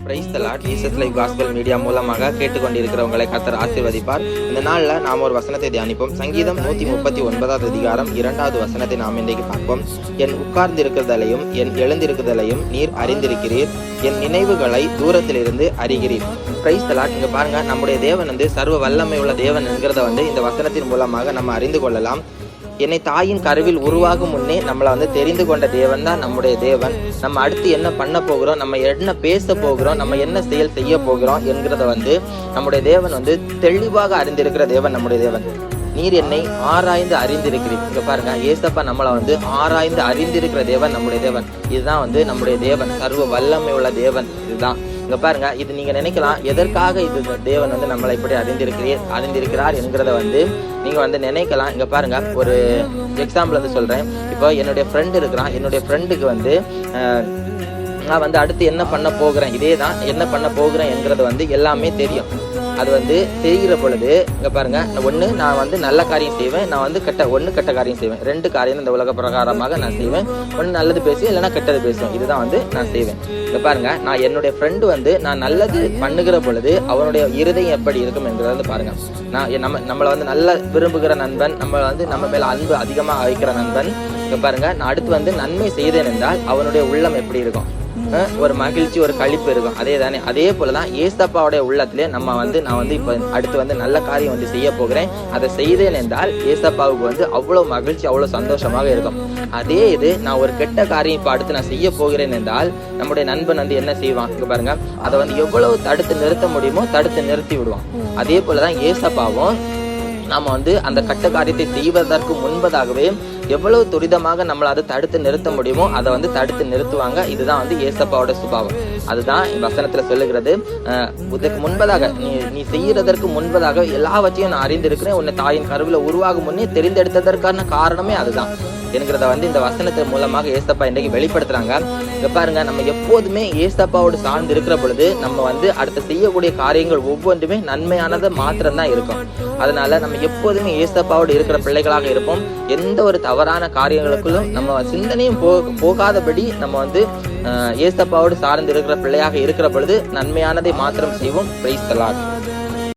Praise the Lord. Jesus life gospel media மூலமாக கேட்டுக்கொண்டிருக்கிறவங்களை கர்த்தர் ஆசீர்வதிப்பார். இந்த நாளில் நாம் ஒரு வசனத்தை தியானிப்போம். சங்கீதம் 139 அதிகாரம் 2வது வசனத்தை நாம் இன்றைக்கு பார்ப்போம். என் உட்கார்ந்திருக்கிறதையும் என் எழுந்திருக்கிறதையும் நீர் அறிந்திருக்கிறீர், என் நினைவுகளை தூரத்திலிருந்து அறிகிறீர். Praise the Lord. இங்க பாருங்க, நம்முடைய தேவன் சர்வ வல்லமை உள்ள தேவன் என்கிறத இந்த வசனத்தின் மூலமாக நம்ம அறிந்து கொள்ளலாம். என்னை தாயின் கருவில் உருவாகும் முன்னே நம்மளை தெரிந்து கொண்ட தேவன் தான் நம்முடைய தேவன். நம்ம அடுத்து என்ன பண்ண போகிறோம், நம்ம என்ன பேச போகிறோம், நம்ம என்ன செயல் செய்ய போகிறோம் என்கிறத நம்முடைய தேவன் தெளிவாக அறிந்திருக்கிற தேவன் நம்முடைய தேவன். நீர் என்னை ஆராய்ந்து அறிந்திருக்கிறீர். இங்க பாருங்க, ஏசப்பா நம்மளை ஆராய்ந்து அறிந்திருக்கிற தேவன் நம்முடைய தேவன். இதுதான் நம்முடைய தேவன், சர்வ வல்லமை உள்ள தேவன். இதுதான் இங்க பாருங்க, இது நீங்க நினைக்கலாம், எதற்காக இது தேவன் நம்மளை இப்படி அறிந்திருக்கிறார் என்கிறத நீங்க நினைக்கலாம். இங்க பாருங்க, ஒரு எக்ஸாம்பிள் சொல்றேன். இப்போ என்னுடைய ஃப்ரெண்ட் இருக்கிறான். என்னுடைய ஃப்ரெண்டுக்கு நான் அடுத்து என்ன பண்ண போகிறேன், இதே தான் என்ன பண்ண போகிறேன் என்கிறது எல்லாமே தெரியும். அது தெரிகிற பொழுது இங்க பாருங்க, ஒன்று நான் நல்ல காரியம் செய்வேன், நான் கெட்ட காரியம் செய்வேன். 2 காரியம் இந்த உலக பிரகாரமாக நான் செய்வேன். ஒன்று நல்லது பேசுவேன், இல்லைன்னா கெட்டது பேசுவேன். இதுதான் நான் செய்வேன். இங்க பாருங்க, நான் என்னுடைய ஃப்ரெண்டு நான் நல்லது பண்ணுகிற பொழுது அவனுடைய இருதயம் எப்படி இருக்கும் என்கிறத பாருங்க. நான் நம்மளை நல்ல விரும்புகிற நண்பன், நம்ம மேல அன்பு அதிகமாக வைக்கிற நண்பன். இங்க பாருங்க, நான் அடுத்து நன்மை செய்தேன் என்றால் அவனுடைய உள்ளம் எப்படி இருக்கும், ஒரு மகிழ்ச்சி, ஒரு களிப்பு இருக்கும். அதே தானே, அதே போலதான் ஏசப்பாவுடைய உள்ளத்திலே நம்ம நான் இப்போ அடுத்து நல்ல காரியம் செய்ய போகிறேன், அதை செய்தேன் என்றால் ஏசப்பாவுக்கு அவ்வளவு மகிழ்ச்சி, அவ்வளவு சந்தோஷமாக இருக்கும். அதே இது நான் ஒரு கெட்ட காரியம் இப்போ அடுத்து நான் செய்ய போகிறேன் என்றால் நம்முடைய நண்பன் என்ன செய்வான், இங்க பாருங்க, அதை எவ்வளவு தடுத்து நிறுத்த முடியுமோ தடுத்து நிறுத்தி விடுவான். அதே போலதான் ஏசப்பாவும் நாம அந்த கட்ட காரியத்தை செய்வதற்கு முன்பதாகவே எவ்வளவு துரிதமாக நம்மளை அதை தடுத்து நிறுத்த முடியுமோ அதை தடுத்து நிறுத்துவாங்க. இதுதான் ஏசப்பாவோட சுபாவம். அதுதான் வசனத்துல சொல்லுகிறது. இதுக்கு முன்பதாக நீ செய்யறதற்கு முன்பதாக எல்லாவற்றையும் நான் அறிந்திருக்கிறேன், உன்னை தாயின் கருவில உருவாகும் முன்னே தெரிந்தெடுத்ததற்கான காரணமே அதுதான் என்கிறத இந்த வசனத்தின் மூலமாக ஏசப்பா இன்றைக்கு வெளிப்படுத்துறாங்க. இங்க பாருங்க, நம்ம எப்போதுமே ஏசப்பாவோடு சார்ந்து இருக்கிற பொழுது நம்ம அடுத்து செய்யக்கூடிய காரியங்கள் ஒவ்வொன்றுமே நன்மையானதை மாத்திரம்தான் இருக்கும். அதனால நம்ம எப்போதுமே ஏசப்பாவோடு இருக்கிற பிள்ளைகளாக இருப்போம். எந்த ஒரு தவறான காரியங்களுக்குள்ளும் நம்ம சிந்தனையும் போகாதபடி நம்ம ஏசப்பாவோடு சார்ந்து இருக்கிற பிள்ளையாக இருக்கிற பொழுது நன்மையானதை மாத்திரம் செய்வோம். Praise the Lord.